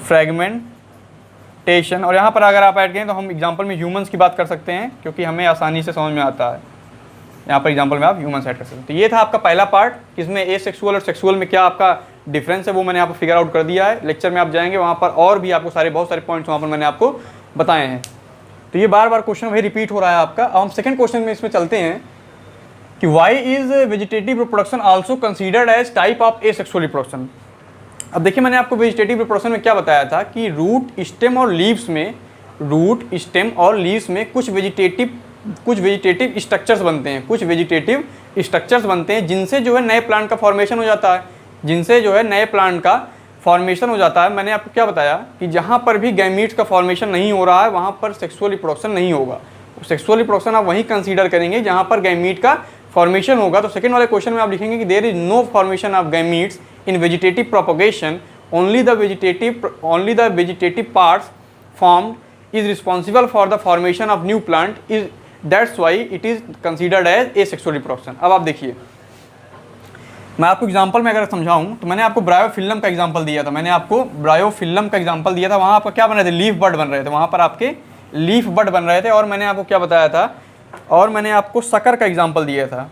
फ्रेगमेंटेशन। और यहाँ पर अगर आप ऐड करें तो हम एग्जांपल में ह्यूमंस की बात कर सकते हैं, क्योंकि हमें आसानी से समझ में आता है। यहाँ पर एग्जांपल में आप ह्यूमंस ऐड कर सकते हैं। तो ये था आपका पहला पार्ट, किसमें ए सेक्सुअल और सेक्सुअल में क्या आपका डिफरेंस है वो मैंने यहाँ पर फिगर आउट कर दिया है। लेक्चर में आप जाएंगे वहाँ पर और भी आपको बहुत सारे पॉइंट्स वहाँ पर मैंने आपको बताए हैं। तो ये बार बार क्वेश्चन वही रिपीट हो रहा है आपका। अब हम सेकंड क्वेश्चन में इसमें चलते हैं कि why is vegetative reproduction also considered as type of asexual reproduction. अब देखिए मैंने आपको वेजिटेटिव रिप्रोडक्शन में क्या बताया था कि रूट, स्टेम और लीव्स में, रूट, स्टेम और लीव्स में कुछ वेजिटेटिव स्ट्रक्चर्स बनते हैं, कुछ वेजिटेटिव स्ट्रक्चर्स बनते हैं जिनसे जो है नए प्लांट का फॉर्मेशन हो जाता है, जिनसे जो है नए प्लांट का फॉर्मेशन हो जाता है। मैंने आपको क्या बताया कि जहाँ पर भी गैमीट्स का फॉर्मेशन नहीं हो रहा है वहाँ पर सेक्सुअल रिप्रोडक्शन नहीं होगा। सेक्सुअल रिप्रोडक्शन आप वहीं कंसीडर करेंगे जहाँ पर गैमीट का फॉर्मेशन होगा। तो सेकंड वाले क्वेश्चन में आप लिखेंगे कि there is no formation of gametes in vegetative propagation, only the vegetative parts formed is responsible for the formation of new plant, is that's why it is considered as asexual reproduction. अब आप देखिए मैं आपको एग्जांपल में अगर समझाऊं तो मैंने आपको ब्रायोफिल्लम का एग्जांपल दिया था, मैंने आपको ब्रायोफिल्लम का एग्जांपल दिया था। वहाँ आपका क्या बन रहे थे, लीफ बड बन रहे थे, वहाँ पर आपके लीफ बड बन रहे थे। और मैंने आपको क्या बताया था, और मैंने आपको शक्कर का एग्जांपल दिया था।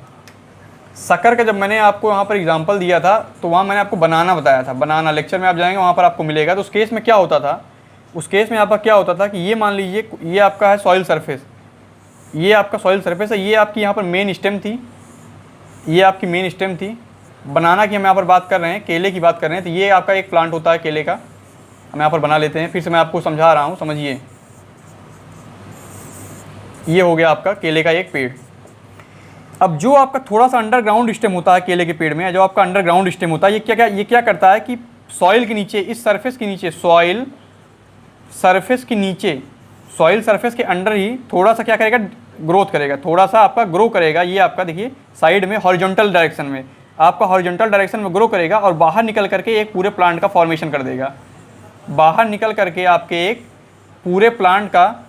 शक्कर का जब मैंने आपको वहाँ पर एग्जांपल दिया था तो वहाँ मैंने आपको बनाना बताया था, बनाना। लेक्चर में आप जाएंगे वहाँ पर आपको मिलेगा। तो उस केस में क्या होता था, उस केस में आपका क्या होता था कि ये मान लीजिए ये आपका है सॉइल सरफेस, ये आपका सॉइल सरफेस है, ये आपकी यहाँ पर मेन स्टेम थी, ये आपकी मेन स्टेम थी। बनाना की हम यहाँ पर बात कर रहे हैं, केले की बात कर रहे हैं। तो ये आपका एक प्लांट होता है केले का, हम यहाँ पर बना लेते हैं। फिर से मैं आपको समझा रहा हूँ, समझिए। ये हो गया आपका केले का एक पेड़। अब जो आपका थोड़ा सा अंडरग्राउंड स्टेम होता है केले के पेड़ में, जो आपका अंडरग्राउंड स्टेम होता है, ये क्या करता है कि सॉइल के नीचे, इस सरफेस के नीचे, सॉइल सरफेस के नीचे, सॉइल सरफेस के अंडर ही थोड़ा सा क्या करेगा, ग्रोथ करेगा, थोड़ा सा आपका ग्रो करेगा। ये आपका देखिए साइड में हॉरिजॉन्टल डायरेक्शन में, आपका हॉरिजॉन्टल डायरेक्शन में ग्रो करेगा और बाहर निकल करके एक पूरे प्लांट का फॉर्मेशन कर देगा। बाहर निकल करके आपके एक पूरे प्लांट का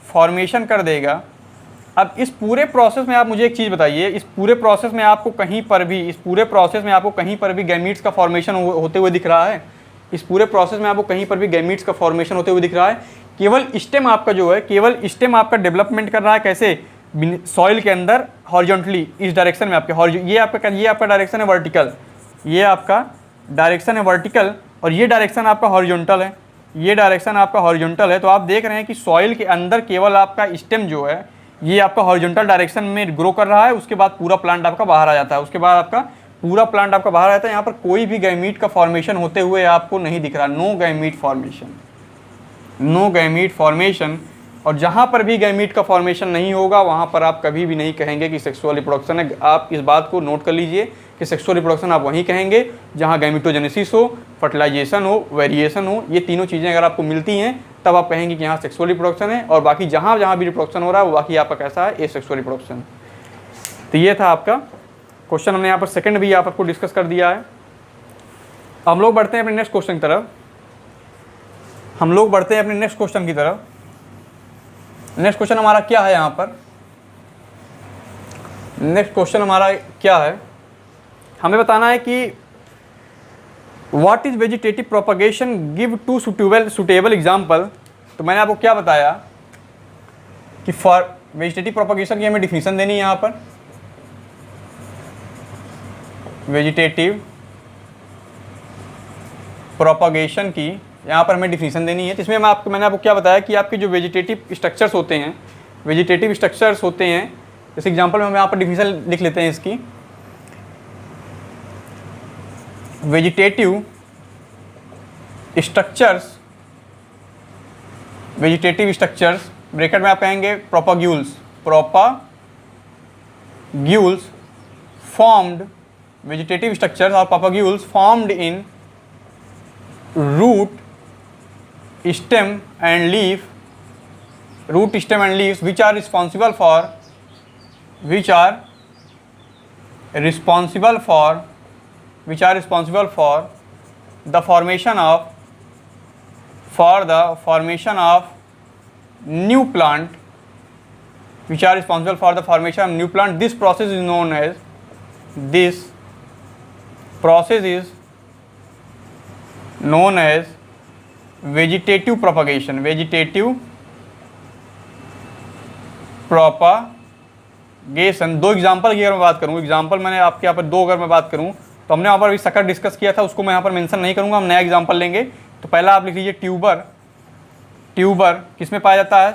फॉर्मेशन कर देगा। अब इस पूरे प्रोसेस में आप मुझे एक चीज़ बताइए, इस पूरे प्रोसेस में आपको कहीं पर भी गैमीट्स का फॉर्मेशन होते हुए दिख रहा है? इस पूरे प्रोसेस में आपको कहीं पर भी गैमीट्स का फॉर्मेशन होते हुए दिख रहा है? केवल स्टेम आपका जो है, केवल स्टेम आपका डेवलपमेंट कर रहा है। कैसे? सॉइल के अंदर हॉरिजॉन्टली इस डायरेक्शन में आपके ये आपका डायरेक्शन है वर्टिकल, ये आपका डायरेक्शन है वर्टिकल और ये डायरेक्शन आपका हॉरिजॉन्टल है, ये डायरेक्शन आपका हॉरिजॉन्टल है। तो आप देख रहे हैं कि सॉइल के अंदर केवल आपका स्टेम जो है ये आपका हॉरिजॉन्टल डायरेक्शन में ग्रो कर रहा है। उसके बाद पूरा प्लांट आपका बाहर आ जाता है, उसके बाद आपका पूरा प्लांट आपका बाहर आ जाता है। यहाँ पर कोई भी गैमीट का फॉर्मेशन होते हुए आपको नहीं दिख रहा। No gamete formation, no gamete formation. और जहाँ पर भी गैमीट का फॉर्मेशन नहीं होगा वहाँ पर आप कभी भी नहीं कहेंगे कि सेक्सुअल रिप्रोडक्शन है। आप इस बात को नोट कर लीजिए कि सेक्सुअल रिप्रोडक्शन आप वहीं कहेंगे जहाँ गैमिटोजेनेसिस हो, फर्टिलाइजेशन हो, वेरिएशन हो। ये तीनों चीज़ें अगर आपको मिलती हैं तब आप कहेंगे कि यहाँ सेक्सुअल रिप्रोडक्शन है। और बाकी जहाँ जहाँ भी रिप्रोडक्शन हो रहा है वो बाकी आपका कैसा है? Asexual reproduction. तो ये था आपका क्वेश्चन, हमने यहाँ पर सेकंड भी आप आपको डिस्कस कर दिया है। हम लोग बढ़ते हैं अपने नेक्स्ट क्वेश्चन की तरफ। नेक्स्ट क्वेश्चन हमारा क्या है? यहाँ पर नेक्स्ट क्वेश्चन हमारा क्या है? हमें बताना है कि what is vegetative propagation, give to suitable example. तो मैंने आपको क्या बताया कि फॉर वेजिटेटिव प्रोपगेशन की हमें डिफिनीशन देनी है। यहाँ पर वेजिटेटिव प्रोपगेशन की यहाँ पर हमें डिफिनीशन देनी है। तो इसमें मैंने आपको क्या बताया कि आपके जो वेजिटेटिव स्ट्रक्चर्स होते हैं, जैसे एग्जांपल में हम यहाँ पर डिफिनीशन लिख लेते हैं इसकी। वेजिटेटिव स्ट्रक्चर्स ब्रैकेट में आप कहेंगे प्रोपाग्यूल्स फॉर्म्ड, वेजिटेटिव स्ट्रक्चर्स और propagules formed in root stem and leaves which are responsible for the formation of new plant, this process is known as vegetative propagation. दो एग्जांपल की अगर मैं बात करूँ, एग्जांपल मैंने आपके यहाँ पर दो अगर मैं बात करूँ तो हमने यहाँ पर अभी सकर डिस्कस किया था, उसको मैं यहाँ पर मेंशन नहीं करूँगा, हम नया एग्जांपल लेंगे। तो पहला आप लिख लीजिए ट्यूबर किस में पाया जाता है?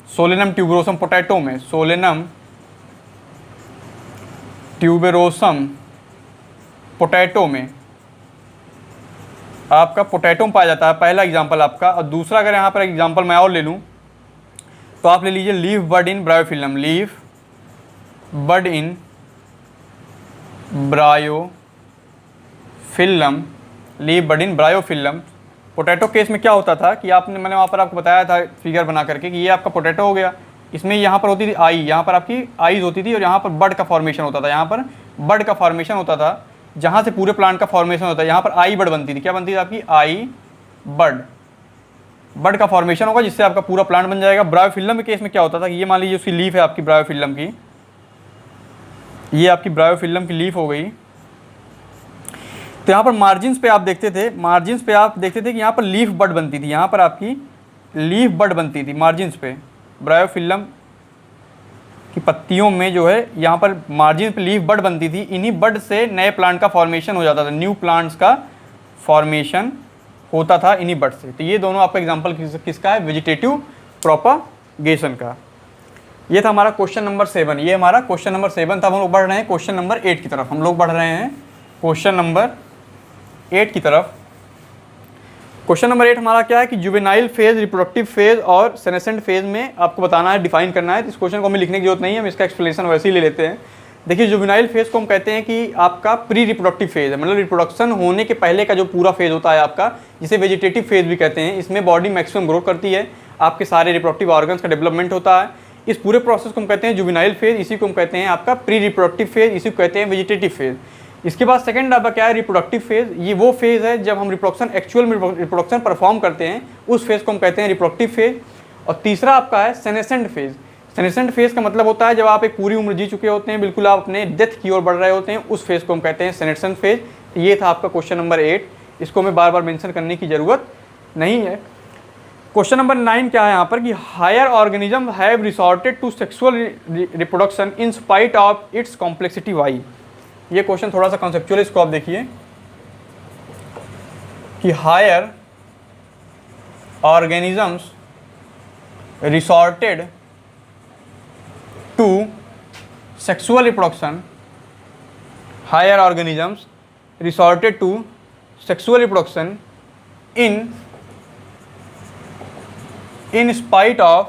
सोलेनम ट्यूबरोसम पोटैटो में, सोलेनम ट्यूबरोसम पोटैटो में आपका पोटैटो में पाया जाता है, पहला एग्जांपल आपका। और दूसरा अगर यहाँ पर एग्जांपल मैं और ले लूँ तो आप ले लीजिए लीफ बड इन ब्रायोफिल्लम। पोटैटो केस में क्या होता था कि मैंने वहाँ पर आपको बताया था फिगर बना करके कि ये आपका पोटैटो हो गया। इसमें यहाँ पर होती थी आई, यहाँ पर आपकी आईज होती थी और यहाँ पर बड का फॉर्मेशन होता था, जहाँ से पूरे प्लांट का फॉर्मेशन होता है। यहाँ पर आई बड बनती थी, क्या बनती थी आपकी? आई बड का फॉर्मेशन होगा जिससे आपका पूरा प्लांट बन जाएगा। ब्रायोफिल्लम के केस में क्या होता था कि ये मान लीजिए उसकी लीफ है आपकी ब्रायोफिल्लम की, ये आपकी ब्रायोफिल्लम की लीफ हो गई। तो यहाँ पर मार्जिन्स पे आप देखते थे कि यहाँ पर लीफ बड बनती थी, यहाँ पर आपकी लीफ बड बनती थी मार्जिन्स पे। ब्रायोफिल्लम की पत्तियों में जो है यहाँ पर मार्जिन पे लीफ बड बनती थी, इन्हीं बड से नए प्लांट का फॉर्मेशन हो जाता था, न्यू प्लांट्स का फॉर्मेशन होता था इन्हीं बड से। तो ये दोनों आपका एग्जांपल किसका है? वेजिटेटिव प्रोपगेशन का। ये था हमारा क्वेश्चन नंबर 7। ये हमारा क्वेश्चन नंबर 7 था। हम लोग बढ़ रहे हैं क्वेश्चन नंबर 8 की तरफ। क्वेश्चन नंबर 8 हमारा क्या है कि जुवेनाइल फेज, रिप्रोडक्टिव फेज और सेनेसेंट फेज में आपको बताना है, डिफाइन करना है। तो इस क्वेश्चन को हमें लिखने की जरूरत नहीं है, हम इसका एक्सप्लेनेशन वैसे ही ले लेते हैं। देखिए जुवेनाइल फेज को हम कहते हैं कि आपका प्री रिप्रोडक्टिव फेज है, मतलब रिप्रोडक्शन होने के पहले का जो पूरा फेज होता है आपका, जिसे वेजिटेटिव फेज भी कहते हैं। इसमें बॉडी मैक्सिमम ग्रोथ करती है, आपके सारे रिप्रोडक्टिव ऑर्गन्स का डेवलपमेंट होता है। इस पूरे प्रोसेस को हम कहते हैं जुवेनाइल फेज, इसी को हम कहते हैं आपका प्री रिप्रोडक्टिव फेज, इसी को कहते हैं वेजिटेटिव फेज। इसके बाद सेकंड आपका क्या है, रिप्रोडक्टिव फेज। ये वो फेज है जब हम रिप्रोडक्शन एक्चुअल में रिप्रोडक्शन परफॉर्म करते हैं, उस फेज को हम कहते हैं रिप्रोडक्टिव फेज। और तीसरा आपका है सेनेसेंट फेज। सेनेसेंट फेज का मतलब होता है जब आप एक पूरी उम्र जी चुके होते हैं, बिल्कुल आप अपने डेथ की ओर बढ़ रहे होते हैं, उस फेज को हम कहते हैं सेनेसेंट फेज। ये था आपका क्वेश्चन नंबर 8, इसको मैं बार बार मेंशन करने की ज़रूरत नहीं है। क्वेश्चन नंबर 9 क्या है यहाँ पर कि higher organism have resorted to sexual reproduction in spite of its complexity why. ये क्वेश्चन थोड़ा सा कॉन्सेप्चुअल, इसको आप देखिए कि higher organisms resorted to sexual reproduction, higher organisms resorted to sexual reproduction in spite of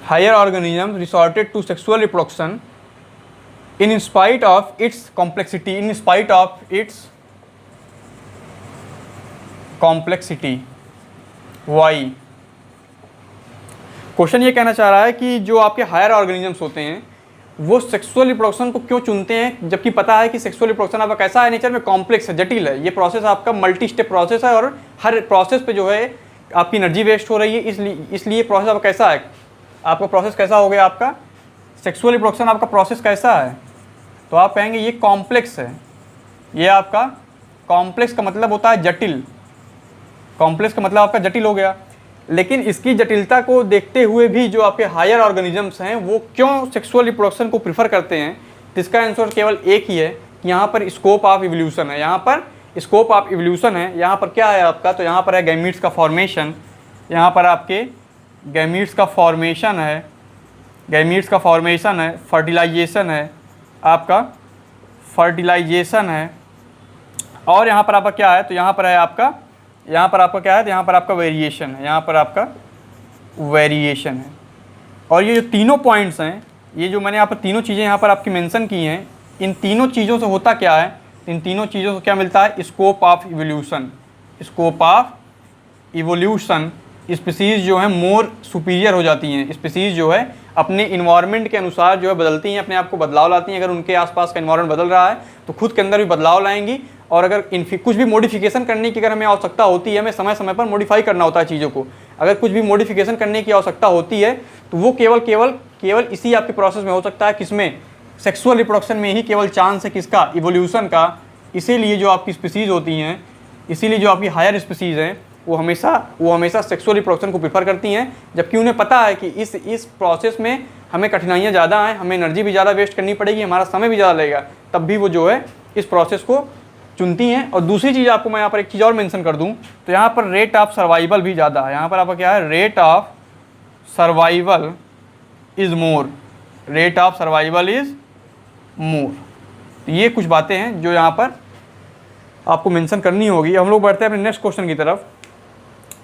higher organisms resorted to sexual reproduction in spite of its complexity, in spite of its complexity why। Question ये कहना चाह रहा है कि जो आपके हायर ऑर्गेनिजम्स होते हैं वो सेक्सुअल रिप्रोडक्शन को क्यों चुनते हैं, जबकि पता है कि सेक्सुअल रिप्रोडक्शन आपका कैसा है, नेचर में कॉम्प्लेक्स है, जटिल है। ये प्रोसेस आपका मल्टी स्टेप प्रोसेस है और हर प्रोसेस पे जो है आपकी एनर्जी वेस्ट हो रही है। इसलिए प्रोसेस आपका कैसा है, आपका प्रोसेस कैसा हो गया, आपका सेक्सुअल रिप्रोडक्शन आपका प्रोसेस कैसा है, तो आप कहेंगे ये कॉम्प्लेक्स है। ये आपका कॉम्प्लेक्स का मतलब होता है जटिल, कॉम्प्लेक्स का मतलब आपका जटिल हो गया। लेकिन इसकी जटिलता को देखते हुए भी जो आपके हायर ऑर्गेनिजम्स हैं वो क्यों सेक्सुअल रिप्रोडक्शन को प्रीफर करते हैं, तो इसका आंसर केवल एक ही है कि यहाँ पर स्कोप ऑफ इवोल्यूशन है। यहाँ पर स्कोप ऑफ इवोल्यूशन है। यहाँ पर क्या है आपका, तो यहाँ पर है गैमीट्स का फॉर्मेशन, यहाँ पर आपके गैमीट्स का फॉर्मेशन है, गैमीट्स का फॉर्मेशन है, फर्टिलाइजेशन है, आपका फर्टिलाइजेशन है, और यहाँ पर आपका क्या है, तो यहाँ पर है आपका, यहाँ पर आपका क्या है, तो यहाँ पर आपका वेरिएशन है, यहाँ पर आपका वेरिएशन है। और ये जो तीनों पॉइंट्स हैं, ये जो मैंने यहाँ पर तीनों चीज़ें यहाँ पर आपकी मेंशन की हैं, इन तीनों चीज़ों से होता क्या है, इन तीनों चीज़ों से क्या मिलता है, scope of evolution. Scope of evolution, species जो है मोर सुपीरियर हो जाती हैं। स्पीसीज़ जो है अपने इन्वायरमेंट के अनुसार जो है बदलती हैं, अपने आप को बदलाव लाती हैं। अगर उनके आसपास का इन्वायरमेंट बदल रहा है तो खुद के अंदर भी बदलाव लाएंगी। और अगर कुछ भी मॉडिफिकेशन करने की अगर हमें आवश्यकता होती है, हमें समय समय पर मॉडिफाई करना होता है चीज़ों को, अगर कुछ भी मॉडिफिकेशन करने की आवश्यकता होती है तो वो केवल इसी आपके प्रोसेस में हो सकता है। किसमें, सेक्सुअल रिप्रोडक्शन में ही केवल चांस है किसका, इवोल्यूशन का। इसीलिए जो आपकी स्पीसीज़ होती हैं, इसीलिए जो आपकी हायर स्पीसीज़ हैं वो हमेशा सेक्सुअल रिप्रोडक्शन को प्रीफर करती हैं, जबकि उन्हें पता है कि इस प्रोसेस में हमें कठिनाइयाँ ज़्यादा हैं, हमें एनर्जी भी ज़्यादा वेस्ट करनी पड़ेगी, हमारा समय भी ज़्यादा लगेगा, तब भी वो जो है इस प्रोसेस को चुनती हैं। और दूसरी चीज़ आपको मैं यहाँ पर एक चीज़ और मेंशन कर दूँ, तो यहाँ पर रेट ऑफ सर्वाइवल भी ज़्यादा है। यहाँ पर आपका क्या है, rate of survival is more, rate of survival is more. तो ये कुछ बातें हैं जो यहाँ पर आपको मेंशन करनी होगी। हम लोग बढ़ते हैं अपने नेक्स्ट क्वेश्चन की तरफ।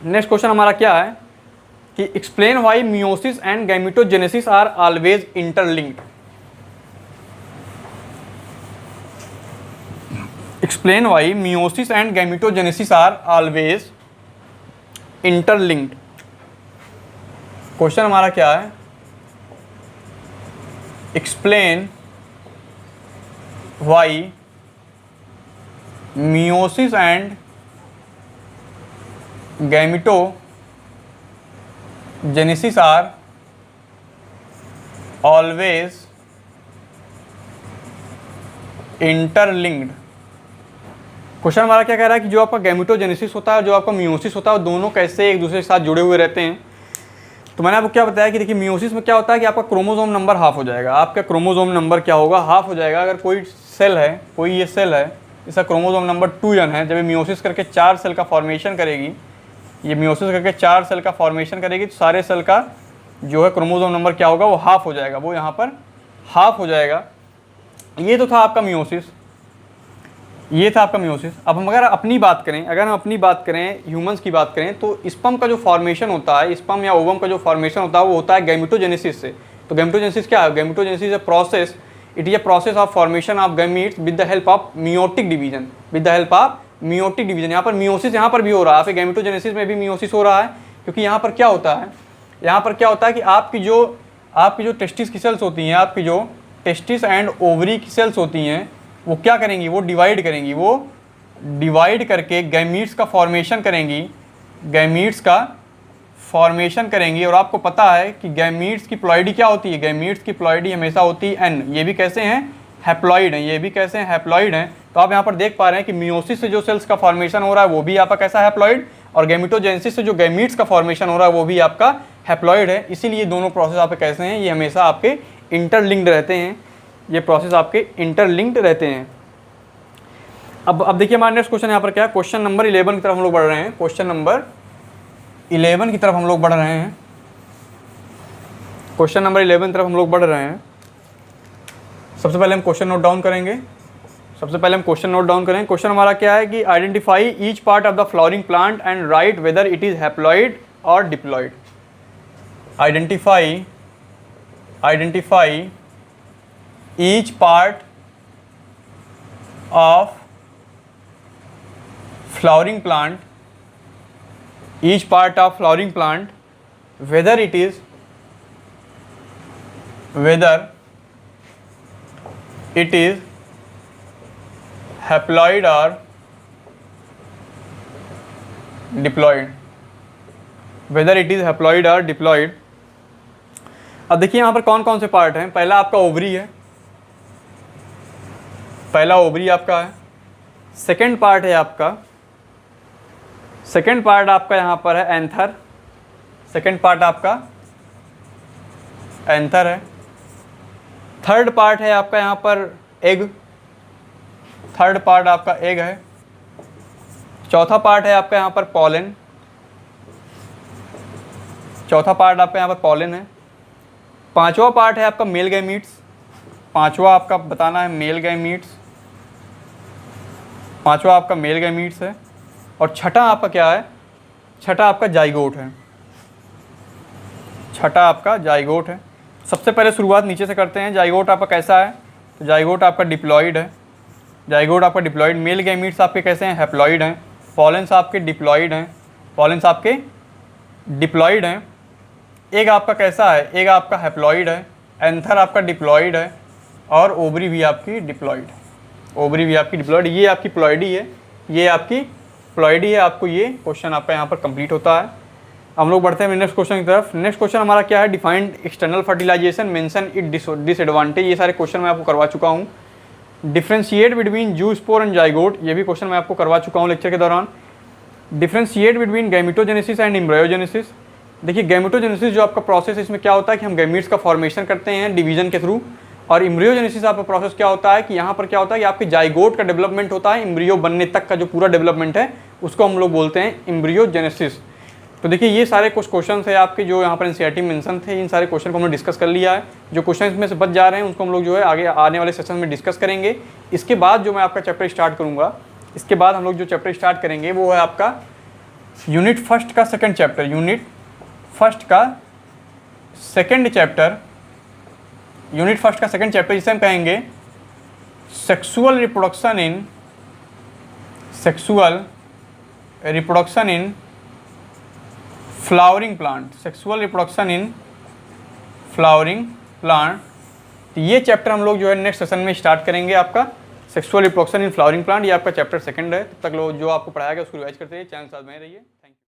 नेक्स्ट क्वेश्चन हमारा क्या है कि explain why meiosis and gametogenesis are always interlinked. Explain why meiosis and gametogenesis are always interlinked. Question हमारा क्या है, explain why meiosis and gametogenesis are always interlinked। Question हमारा क्या कह रहा है कि जो आपका गैमेटोजेनेसिस होता है और जो आपका मियोसिस होता है वो दोनों कैसे एक दूसरे के साथ जुड़े हुए रहते हैं। तो मैंने आपको क्या बताया कि देखिए मियोसिस में क्या होता है कि आपका क्रोमोसोम नंबर हाफ हो जाएगा। आपका क्रोमोसोम नंबर क्या होगा, हाफ हो जाएगा। अगर कोई सेल है, कोई ये सेल है, इसका क्रोमोसोम नंबर 2n है, जब ये मियोसिस करके 4 सेल का फॉर्मेशन करेगी, ये मियोसिस करके 4 सेल का फॉर्मेशन करेगी, तो सारे सेल का जो है क्रोमोसोम नंबर क्या होगा, वो हाफ हो जाएगा, वो यहाँ पर हाफ हो जाएगा। ये तो था आपका मियोसिस, ये था आपका मियोसिस। अब हम अगर अपनी बात करें, ह्यूमंस की बात करें, तो स्पर्म का जो फॉर्मेशन होता है, स्पर्म या ओवम का जो फॉर्मेशन होता है वो होता है गैमेटोजेनेसिस से। तो गैमेटोजेनेसिस क्या है, गैमेटोजेनेसिस है process, it is a process of formation of gametes with the help of meiotic division, with the help of meiotic division. यहाँ पर मियोसिस यहाँ पर भी हो रहा है, फिर गैमेटोजेनेसिस में भी मियोसिस हो रहा है, क्योंकि यहाँ पर क्या होता है, यहाँ पर क्या होता है कि आपकी जो टेस्टिस की सेल्स होती हैं, आपकी जो टेस्टिस एंड ओवरी की सेल्स होती हैं, वो क्या करेंगी, वो डिवाइड करेंगी, वो डिवाइड करके गैमीट्स का फॉर्मेशन करेंगी, गैमीट्स का फॉर्मेशन करेंगी। और आपको पता है कि गैमीट्स की प्लॉइडी क्या होती है, गैमीट्स की प्लॉइडी हमेशा होती है एन। ये भी कैसे हैं, हैप्लॉइड हैं, ये भी कैसे हैं, हैप्लॉइड हैं। तो आप यहाँ पर देख पा रहे हैं कि मियोसिस से जो सेल्स का फॉर्मेशन हो रहा है वो भी आपका कैसा हैप्लॉइड, और गैमेटोजेनेसिस से जो गैमीट्स का फॉर्मेशन हो रहा है वो भी आपका हैप्लॉइड है। इसीलिए दोनों प्रोसेस आपके कैसे हैं, ये हमेशा आपके इंटरलिंक्ड रहते हैं, ये प्रोसेस आपके इंटरलिंक्ड रहते हैं। अब देखिए हमारा नेक्स्ट क्वेश्चन यहाँ पर क्या है, क्वेश्चन नंबर 11 की तरफ हम लोग बढ़ रहे हैं, क्वेश्चन नंबर 11 की तरफ हम लोग बढ़ रहे हैं, क्वेश्चन नंबर 11 की तरफ हम लोग बढ़ रहे हैं। सबसे पहले हम क्वेश्चन नोट डाउन करेंगे, क्वेश्चन हमारा क्या है कि identify each part of the flowering plant and write whether it is haploid और diploid. Identify each part of flowering plant, each part of flowering plant, whether it is haploid or diploid, whether it is haploid or diploid। अब देखिए यहाँ पर कौन कौन से पार्ट हैं। पहला आपका ओवरी है, पहला ओवरी आपका है। सेकेंड पार्ट है आपका, सेकेंड पार्ट आपका यहाँ पर है एंथर, सेकेंड पार्ट आपका एंथर है। थर्ड पार्ट है आपका यहाँ पर एग, थर्ड पार्ट आपका एग है। चौथा पार्ट है आपका यहाँ पर पॉलन, चौथा पार्ट आपका यहाँ पर पॉलन है। पांचवा पार्ट है आपका मेल गैमीट्स, पांचवा आपका बताना है मेल गैमीट्स, पांचवा आपका मेल गैमीट्स है। और छठा आपका क्या है, छठा आपका जाइगोट है, छठा आपका जाइगोट है। सबसे पहले शुरुआत नीचे से करते हैं। जाइगोट आपका कैसा है, तो जाइगोट आपका डिप्लॉइड है, जाइगोट आपका डिप्लॉइड। मेल गैमीट्स आपके कैसे हैं, हैप्लॉइड हैं। पॉलेंस आपके डिप्लॉइड हैं, पॉलेंस आपके डिप्लॉइड हैं। एग आपका कैसा है, एग आपका हैप्लॉइड है। एंथर आपका डिप्लॉइड है और ओवरी भी आपकी डिप्लॉइड है, ओवरी भी आपकी डिप्लॉइड। ये आपकी प्लॉइडी है, ये आपकी प्लॉइडी है। आपको ये क्वेश्चन आपका यहाँ पर कंप्लीट होता है। हम लोग बढ़ते हैं नेक्स्ट क्वेश्चन की तरफ। नेक्स्ट क्वेश्चन हमारा क्या है, defined external fertilization, mention it disadvantage. ये सारे क्वेश्चन मैं आपको करवा चुका हूँ। Differentiate between zoospore and zygote, ये भी क्वेश्चन मैं आपको करवा चुका हूँ लेक्चर के दौरान। Differentiate between gametogenesis and embryogenesis. देखिए गैमेटोजेनेसिस जो आपका प्रोसेस है, इसमें क्या होता है कि हम गैमीट्स का फॉर्मेशन करते हैं डिवीजन के थ्रू। और एम्ब्रियोजेनेसिस आपका प्रोसेस क्या होता है कि यहाँ पर क्या होता है कि आपके जाइगोट का डेवलपमेंट होता है, एम्ब्रियो बनने तक का जो पूरा डेवलपमेंट है उसको हम लोग बोलते हैं एम्ब्रियोजेनेसिस। तो देखिए ये सारे कुछ क्वेश्चन है आपके जो यहाँ पर एनसीईआरटी में मेंशन थे, इन सारे क्वेश्चन को हमने डिस्कस कर लिया है। जो क्वेश्चन में से बच जा रहे हैं उनको हम लोग जो है आगे आने वाले सेशन में डिस्कस करेंगे। इसके बाद जो मैं आपका चैप्टर स्टार्ट करूँगा, इसके बाद हम लोग जो चैप्टर स्टार्ट करेंगे वो है आपका यूनिट फर्स्ट का सेकेंड चैप्टर, यूनिट फर्स्ट का सेकेंड चैप्टर, यूनिट फर्स्ट का सेकेंड चैप्टर, जिसे हम कहेंगे sexual reproduction in flowering plant, sexual reproduction in flowering plant. तो ये चैप्टर हम लोग जो है नेक्स्ट सेशन में स्टार्ट करेंगे आपका sexual reproduction in flowering plant. ये आपका चैप्टर सेकंड है। तब तक लोग जो आपको पढ़ाया गया उसको रिवाइज करते रहिए, चैनल साथ में रहिए।